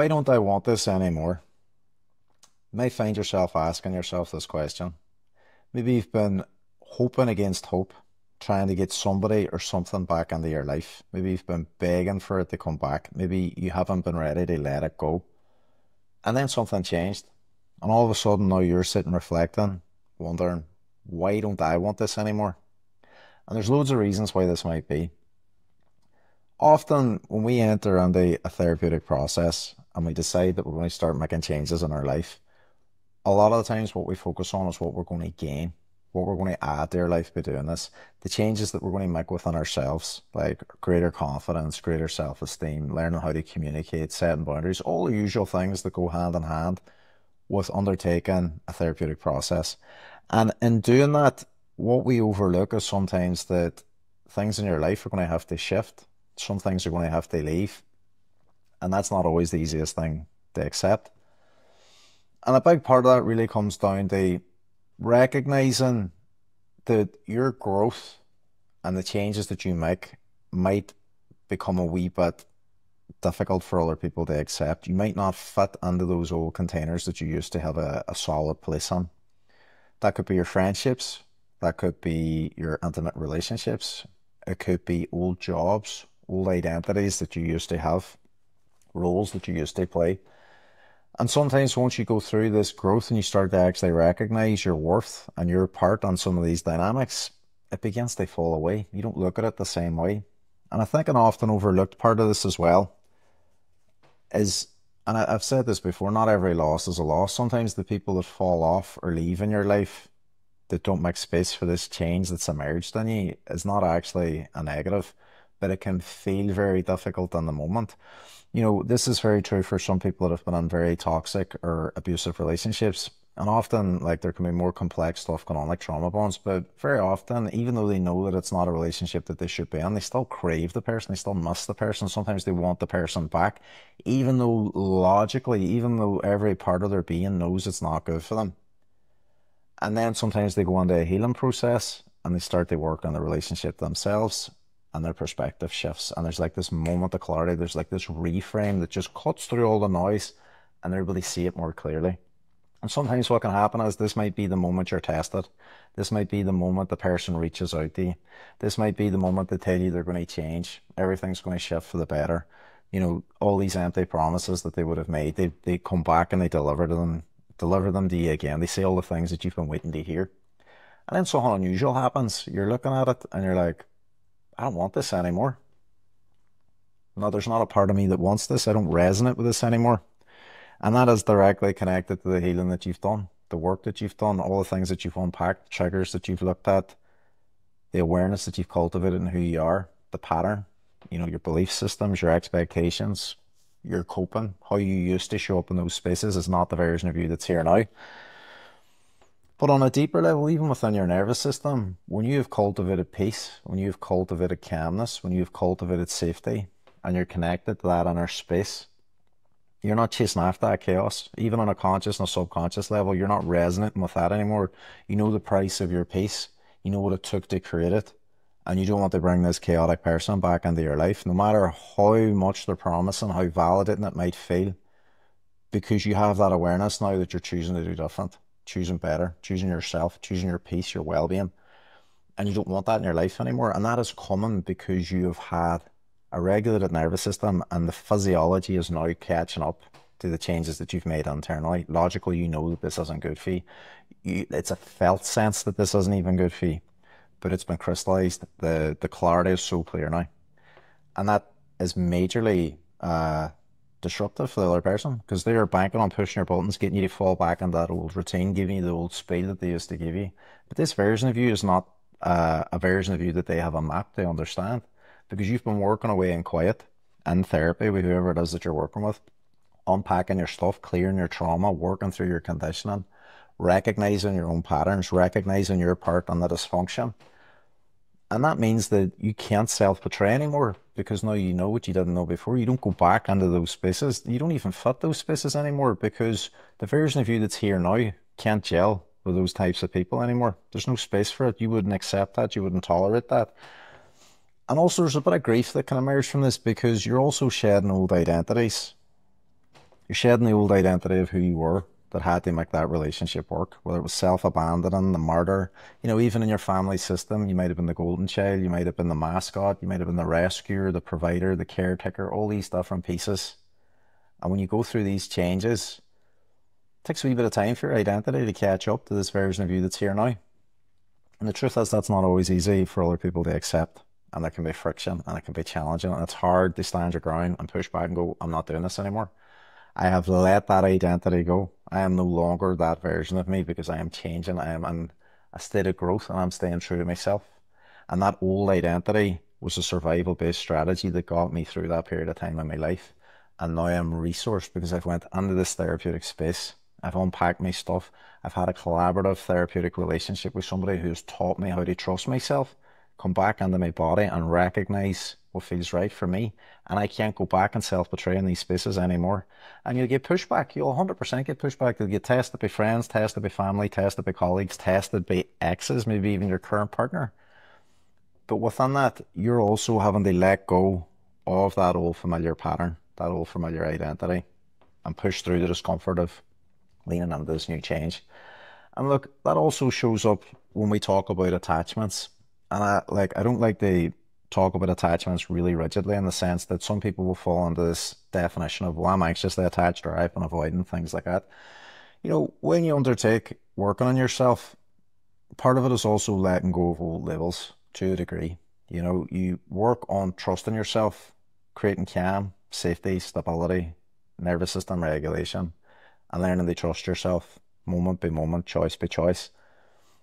Why don't I want this anymore? You may find yourself asking yourself this question. Maybe you've been hoping against hope, trying to get somebody or something back into your life. Maybe you've been begging for it to come back. Maybe you haven't been ready to let it go. And then something changed. And all of a sudden now you're sitting reflecting, wondering, why don't I want this anymore? And there's loads of reasons why this might be. Often when we enter into a therapeutic process and we decide that we're going to start making changes in our life, a lot of the times what we focus on is what we're going to gain, what we're going to add to our life by doing this, the changes that we're going to make within ourselves, like greater confidence, greater self-esteem, learning how to communicate, setting boundaries, all the usual things that go hand in hand with undertaking a therapeutic process. And in doing that, what we overlook is sometimes that things in your life are going to have to shift. Some things are going to have to leave. And that's not always the easiest thing to accept. And a big part of that really comes down to recognizing that your growth and the changes that you make might become a wee bit difficult for other people to accept. You might not fit into those old containers that you used to have a solid place in. That could be your friendships, that could be your intimate relationships, it could be old jobs, old identities that you used to have, roles that you used to play. And sometimes once you go through this growth and you start to actually recognize your worth and your part on some of these dynamics, it begins to fall away. You don't look at it the same way. And I think an often overlooked part of this as well is, and I've said this before, not every loss is a loss. Sometimes the people that fall off or leave in your life that don't make space for this change that's emerged in you is not actually a negative, but it can feel very difficult in the moment. You know, this is very true for some people that have been in very toxic or abusive relationships. And often, like, there can be more complex stuff going on, like trauma bonds. But very often, even though they know that it's not a relationship that they should be in, they still crave the person, they still miss the person. Sometimes they want the person back, even though logically, even though every part of their being knows it's not good for them. And then sometimes they go into a healing process and they start to work on the relationship themselves, and their perspective shifts. And there's like this moment of clarity, there's like this reframe that just cuts through all the noise and they're able to see it more clearly. And sometimes what can happen is this might be the moment you're tested. This might be the moment the person reaches out to you. This might be the moment they tell you they're going to change. Everything's going to shift for the better. You know, all these empty promises that they would have made, they come back and they deliver them to you again. They say all the things that you've been waiting to hear. And then something unusual happens. You're looking at it and you're like, I don't want this anymore. No, there's not a part of me that wants this. I don't resonate with this anymore. And that is directly connected to the healing that you've done, the work that you've done, all the things that you've unpacked, triggers that you've looked at, the awareness that you've cultivated in who you are, the pattern, you know, your belief systems, your expectations, your coping, how you used to show up in those spaces is not the version of you that's here now. But on a deeper level, even within your nervous system, when you have cultivated peace, when you've cultivated calmness, when you've cultivated safety, and you're connected to that inner space, you're not chasing after that chaos. Even on a conscious and a subconscious level, you're not resonating with that anymore. You know the price of your peace. You know what it took to create it. And you don't want to bring this chaotic person back into your life, no matter how much they're promising, how validating it might feel, because you have that awareness now that you're choosing to do different, choosing better, choosing yourself, choosing your peace, your well-being. And you don't want that in your life anymore. And that is common because you have had a regulated nervous system and the physiology is now catching up to the changes that you've made internally. Logically, you know that this isn't good for you. It's a felt sense that this isn't even good for you, but it's been crystallized. The clarity is so clear now. And that is majorly disruptive for the other person because they are banking on pushing your buttons, getting you to fall back into that old routine, giving you the old spiel that they used to give you. But this version of you is not a version of you that they have a map to understand, because you've been working away in quiet, in therapy with whoever it is that you're working with, unpacking your stuff, clearing your trauma, working through your conditioning, recognizing your own patterns, recognizing your part in the dysfunction. And that means that you can't self-portray anymore because now you know what you didn't know before. You don't go back into those spaces. You don't even fit those spaces anymore because the version of you that's here now can't gel with those types of people anymore. There's no space for it. You wouldn't accept that. You wouldn't tolerate that. And also there's a bit of grief that can emerge from this because you're also shedding old identities. You're shedding the old identity of who you were that had to make that relationship work, whether it was self-abandoning, the martyr, even in your family system, you might have been the golden child, you might have been the mascot, you might have been the rescuer, the provider, the caretaker, all these different pieces. And when you go through these changes, it takes a wee bit of time for your identity to catch up to this version of you that's here now. And the truth is, that's not always easy for other people to accept. And there can be friction and it can be challenging. And it's hard to stand your ground and push back and go, I'm not doing this anymore. I have let that identity go. I am no longer that version of me because I am changing. I am in a state of growth and I'm staying true to myself. And that old identity was a survival based strategy that got me through that period of time in my life. And now I'm resourced because I've went into this therapeutic space. I've unpacked my stuff. I've had a collaborative therapeutic relationship with somebody who's taught me how to trust myself, come back into my body and recognize what feels right for me. And I can't go back and self-betray in these spaces anymore. And you'll get pushback. You'll 100% get pushback. You'll get tested by friends, tested by family, tested by colleagues, tested by exes, maybe even your current partner. But within that, you're also having to let go of that old familiar pattern, that old familiar identity, and push through the discomfort of leaning into this new change. And look, that also shows up when we talk about attachments. And I don't like to talk about attachments really rigidly in the sense that some people will fall into this definition of, well, I'm anxiously attached or I've been avoiding things like that. When you undertake working on yourself, part of it is also letting go of old labels to a degree. You work on trusting yourself, creating calm, safety, stability, nervous system regulation, and learning to trust yourself moment by moment, choice by choice.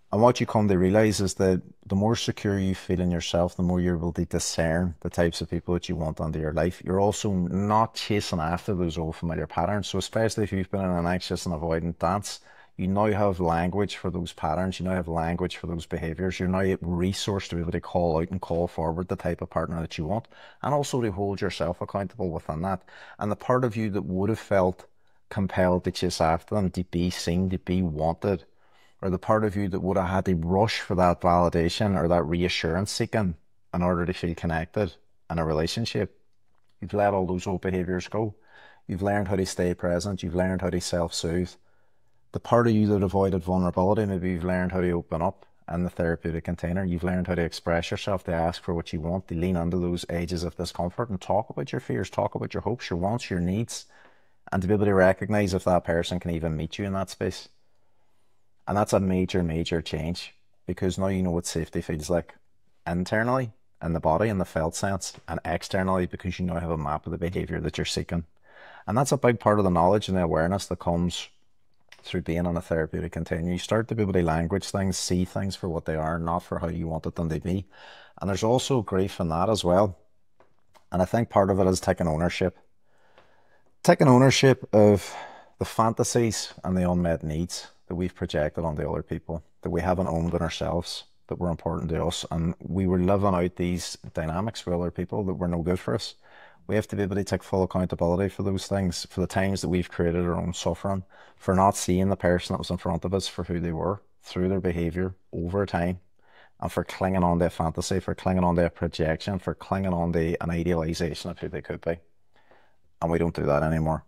And what you come to realize is that the more secure you feel in yourself, the more you're able to discern the types of people that you want into your life. You're also not chasing after those old familiar patterns. So especially if you've been in an anxious and avoidant dance, you now have language for those patterns. You now have language for those behaviors. You're now resourced to be able to call out and call forward the type of partner that you want, and also to hold yourself accountable within that. And the part of you that would have felt compelled to chase after them, to be seen, to be wanted, or the part of you that would have had to rush for that validation or that reassurance seeking in order to feel connected in a relationship, you've let all those old behaviors go. You've learned how to stay present. You've learned how to self-soothe. The part of you that avoided vulnerability, maybe you've learned how to open up in the therapeutic container. You've learned how to express yourself, to ask for what you want, to lean into those edges of discomfort and talk about your fears, talk about your hopes, your wants, your needs, and to be able to recognize if that person can even meet you in that space. And that's a major, major change, because now you know what safety feels like internally in the body in the felt sense, and externally because you now have a map of the behavior that you're seeking. And that's a big part of the knowledge and the awareness that comes through being on a therapeutic container. You start to be able to language things, see things for what they are, not for how you wanted them to be. And there's also grief in that as well. And I think part of it is taking ownership. Taking ownership of the fantasies and the unmet needs that we've projected onto other people, that we haven't owned in ourselves, that were important to us. And we were living out these dynamics for other people that were no good for us. We have to be able to take full accountability for those things, for the times that we've created our own suffering, for not seeing the person that was in front of us for who they were through their behavior over time, and for clinging on to a fantasy, for clinging on to a projection, for clinging on to an idealization of who they could be. And we don't do that anymore.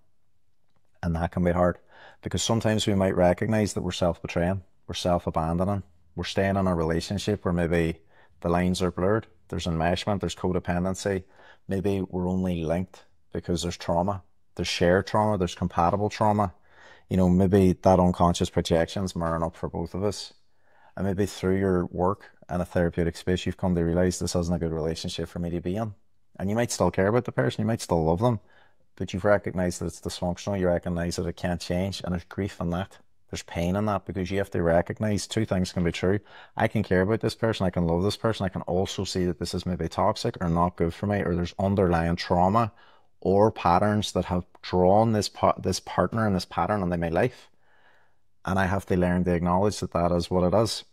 And that can be hard, because sometimes we might recognize that we're self-betraying, we're self-abandoning, we're staying in a relationship where maybe the lines are blurred, there's enmeshment, there's codependency, maybe we're only linked because there's trauma, there's shared trauma, there's compatible trauma. Maybe that unconscious projection's mirroring up for both of us. And maybe through your work in a therapeutic space, you've come to realize this isn't a good relationship for me to be in. And you might still care about the person, you might still love them, but you've recognized that it's dysfunctional, you recognize that it can't change, and there's grief in that. There's pain in that, because you have to recognize two things can be true. I can care about this person, I can love this person, I can also see that this is maybe toxic or not good for me, or there's underlying trauma or patterns that have drawn this partner and this pattern into my life. And I have to learn to acknowledge that that is what it is.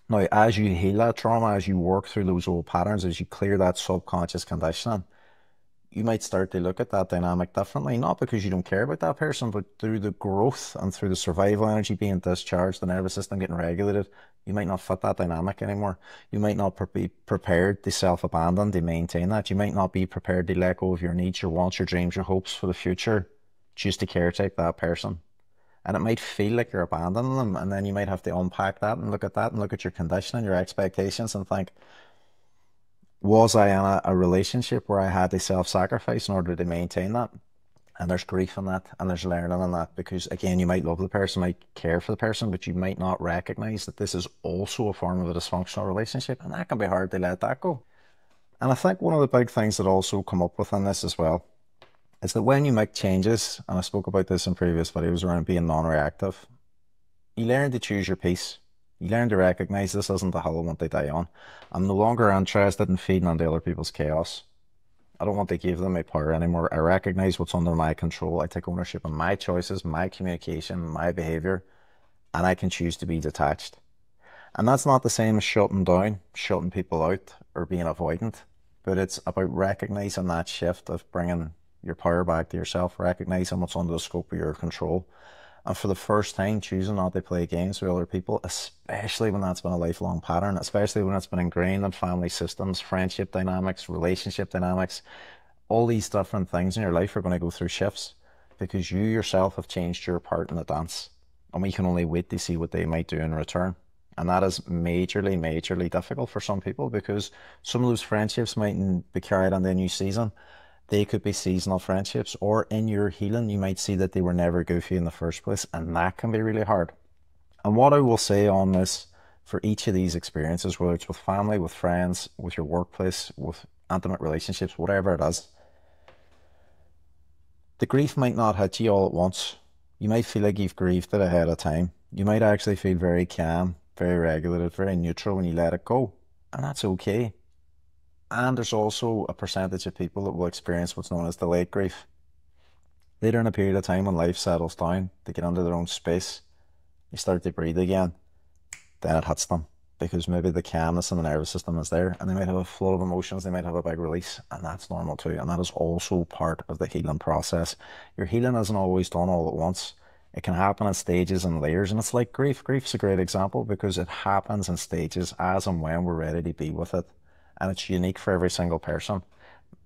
Now, as you heal that trauma, as you work through those old patterns, as you clear that subconscious conditioning, you might start to look at that dynamic differently, not because you don't care about that person, but through the growth and through the survival energy being discharged, the nervous system getting regulated, you might not fit that dynamic anymore. You might not be prepared to self-abandon, to maintain that. You might not be prepared to let go of your needs, your wants, your dreams, your hopes for the future just to caretake that person. And it might feel like you're abandoning them, and then you might have to unpack that and look at your condition and your expectations and think, was I in a relationship where I had to self-sacrifice in order to maintain that? And there's grief in that, and there's learning in that, because again, you might love the person, might care for the person, but you might not recognize that this is also a form of a dysfunctional relationship, and that can be hard to let that go. And I think one of the big things that also come up within this as well is that when you make changes, and I spoke about this in previous videos around being non-reactive, you learn to choose your peace. You learn to recognize this isn't the hill I want to die on. I'm no longer interested in feeding into other people's chaos. I don't want to give them my power anymore. I recognize what's under my control. I take ownership of my choices, my communication, my behavior, and I can choose to be detached. And that's not the same as shutting down, shutting people out, or being avoidant, but it's about recognizing that shift of bringing your power back to yourself, recognizing what's under the scope of your control. And for the first time, choosing not to play games with other people, especially when that's been a lifelong pattern, especially when it's been ingrained in family systems, friendship dynamics, relationship dynamics, all these different things in your life are going to go through shifts because you yourself have changed your part in the dance. And we can only wait to see what they might do in return. And that is majorly, majorly difficult for some people because some of those friendships mightn't be carried on the new season. They could be seasonal friendships, or in your healing, you might see that they were never goofy in the first place, and that can be really hard. And what I will say on this for each of these experiences, whether it's with family, with friends, with your workplace, with intimate relationships, whatever it is, the grief might not hit you all at once. You might feel like you've grieved it ahead of time. You might actually feel very calm, very regulated, very neutral when you let it go, and that's okay. And there's also a percentage of people that will experience what's known as delayed grief. Later in a period of time when life settles down, they get into their own space, they start to breathe again, then it hits them. Because maybe the calmness in the nervous system is there, and they might have a flow of emotions, they might have a big release, and that's normal too. And that is also part of the healing process. Your healing isn't always done all at once. It can happen in stages and layers, and it's like grief. Grief's a great example because it happens in stages as and when we're ready to be with it. And it's unique for every single person.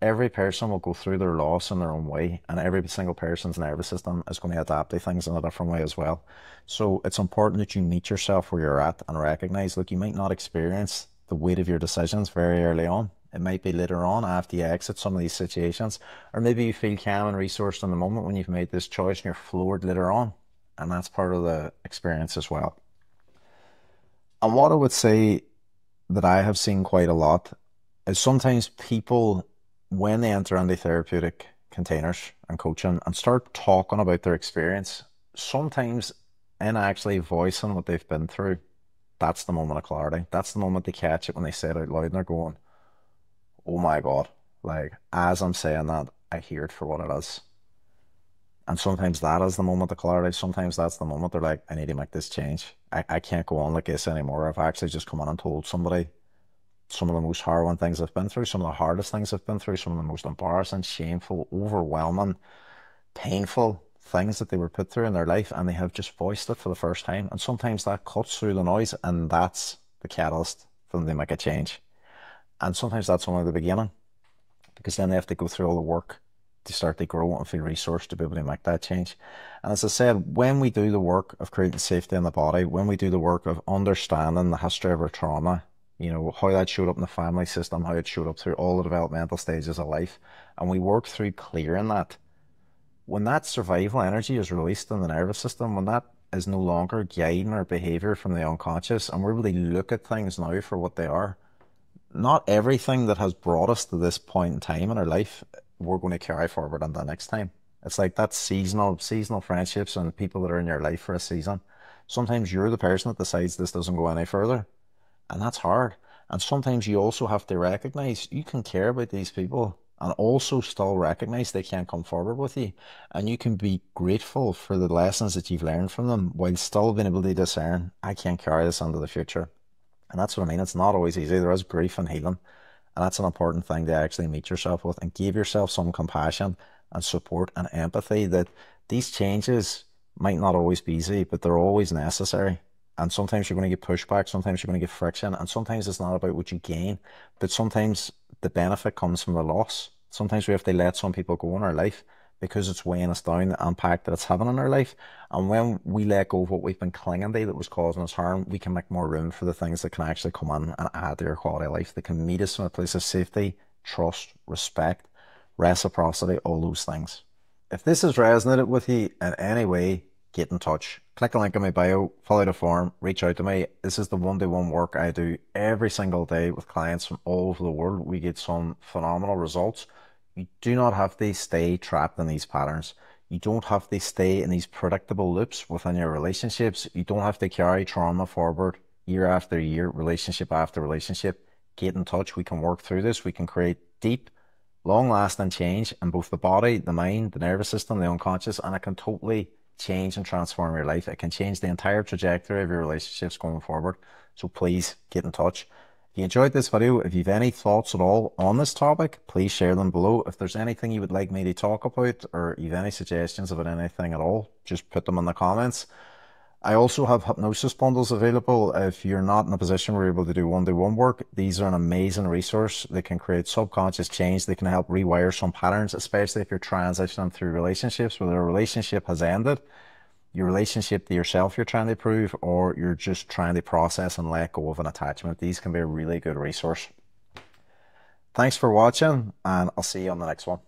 Every person will go through their loss in their own way, and every single person's nervous system is going to adapt to things in a different way as well. So it's important that you meet yourself where you're at and recognize, look, you might not experience the weight of your decisions very early on. It might be later on after you exit some of these situations, or maybe you feel calm and resourced in the moment when you've made this choice and you're floored later on. And that's part of the experience as well. And what I would say that I have seen quite a lot is sometimes people, when they enter into therapeutic containers and coaching and start talking about their experience, sometimes in actually voicing what they've been through, that's the moment of clarity. That's the moment they catch it when they say it out loud and they're going, oh my God, like as I'm saying that, I hear it for what it is. And sometimes that is the moment of clarity. Sometimes that's the moment they're like, I need to make this change. I can't go on like this anymore. I've actually just come on and told somebody some of the most harrowing things I've been through, some of the hardest things I've been through, some of the most embarrassing, shameful, overwhelming, painful things that they were put through in their life, and they have just voiced it for the first time. And sometimes that cuts through the noise, and that's the catalyst for them to make a change. And sometimes that's only the beginning, because then they have to go through all the work to start to grow and feel resourced to be able to make that change. And as I said, when we do the work of creating safety in the body, when we do the work of understanding the history of our trauma, you know, how that showed up in the family system, how it showed up through all the developmental stages of life, and we work through clearing that, when that survival energy is released in the nervous system, when that is no longer guiding our behavior from the unconscious, and we're able to look at things now for what they are, not everything that has brought us to this point in time in our life we're going to carry forward into the next time. It's like that seasonal friendships and people that are in your life for a season. Sometimes you're the person that decides this doesn't go any further, and that's hard. And sometimes you also have to recognize you can care about these people and also still recognize they can't come forward with you. And you can be grateful for the lessons that you've learned from them while still being able to discern, I can't carry this into the future. And that's what I mean. It's not always easy. There is grief and healing. And that's an important thing to actually meet yourself with and give yourself some compassion and support and empathy that these changes might not always be easy, but they're always necessary. And sometimes you're going to get pushback, sometimes you're going to get friction, and sometimes it's not about what you gain, but sometimes the benefit comes from the loss. Sometimes we have to let some people go in our life because it's weighing us down, the impact that it's having on our life. And when we let go of what we've been clinging to that was causing us harm, we can make more room for the things that can actually come in and add to your quality of life. That can meet us from a place of safety, trust, respect, reciprocity, all those things. If this has resonated with you in any way, get in touch. Click the link in my bio, follow the form, reach out to me. This is the one-to-one work I do every single day with clients from all over the world. We get some phenomenal results. You do not have to stay trapped in these patterns. You don't have to stay in these predictable loops within your relationships. You don't have to carry trauma forward year after year, relationship after relationship. Get in touch. We can work through this. We can create deep, long-lasting change in both the body, the mind, the nervous system, the unconscious, and it can totally change and transform your life. It can change the entire trajectory of your relationships going forward. So please get in touch. If you enjoyed this video, if you've any thoughts at all on this topic, please share them below. If there's anything you would like me to talk about, or you've any suggestions about anything at all, just put them in the comments. I also have hypnosis bundles available. If you're not in a position where you're able to do one-to-one work, these are an amazing resource. They can create subconscious change. They can help rewire some patterns, especially if you're transitioning through relationships, whether a relationship has ended, your relationship to yourself you're trying to improve, or you're just trying to process and let go of an attachment. These can be a really good resource. Thanks for watching, and I'll see you on the next one.